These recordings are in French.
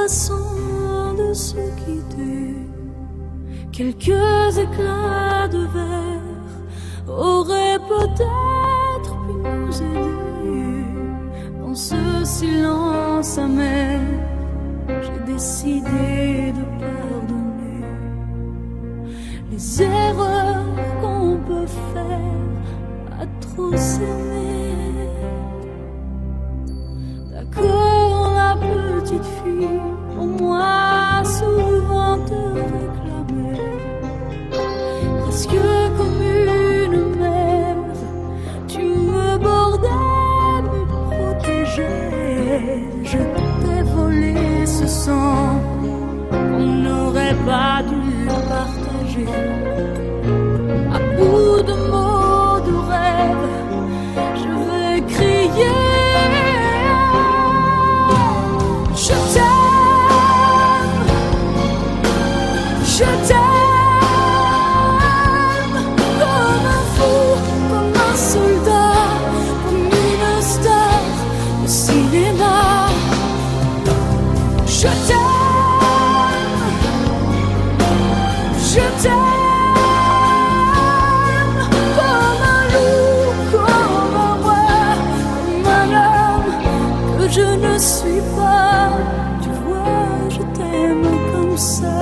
menaçant de se quitter. Quelques éclats de verre auraient peut-être pu nous aider. Dans ce silence amer, j'ai décidé de pardonner les erreurs qu'on peut faire à trop s'aimer. D'accord, la petite fille, au moins souvent te réclamait, presque comme une mère, tu me bordais, me protégeais. Je t'ai volé ce sang qu'on n'aurait pas dû partager. À bout de mots, de rêves, je vais crier. Je t'aime, je t'aime, comme un fou, comme un soldat, comme une star de cinéma. Je t'aime, je t'aime, comme un loup, comme un roi, comme un homme que je ne suis pas. Tu vois, je t'aime comme ça.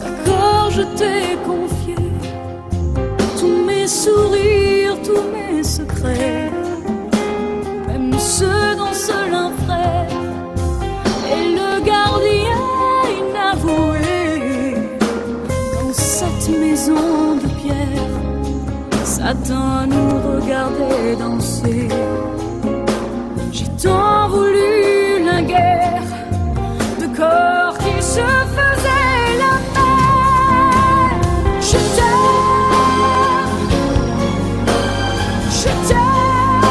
D'accord, je t'ai confié tous mes sourires, tous mes secrets, même ceux dont seul un frère est le gardien inavoué. Dans cette maison de pierre, Satan nous regardait danser. J'ai tant voulu la guerre de corps qui se faisaient la paix. Je t'aime, je t'aime,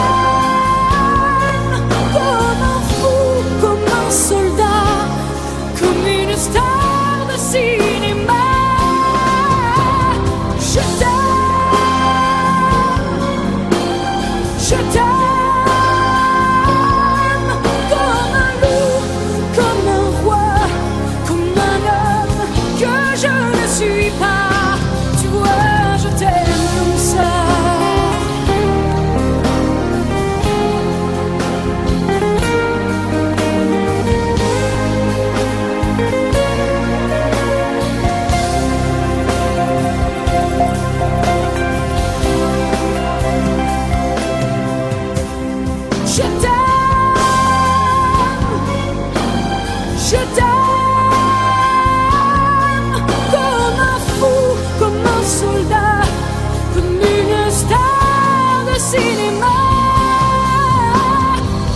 comme un fou, comme un soldat, comme une star de cinéma. Je t'aime, je t'aime, comme un loup, comme un roi, comme un homme que je ne suis pas. Tu vois, je t'aime comme ça. Je t'aime, comme un fou, comme un soldat, comme une star de cinéma.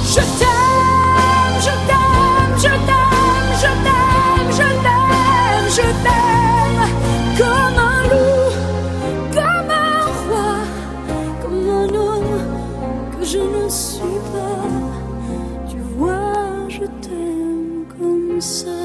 Je t'aime, je t'aime, je t'aime, je t'aime, je t'aime, je t'aime, comme un loup, comme un roi, comme un homme que je ne suis pas. Tu vois, je t'aime comme ça.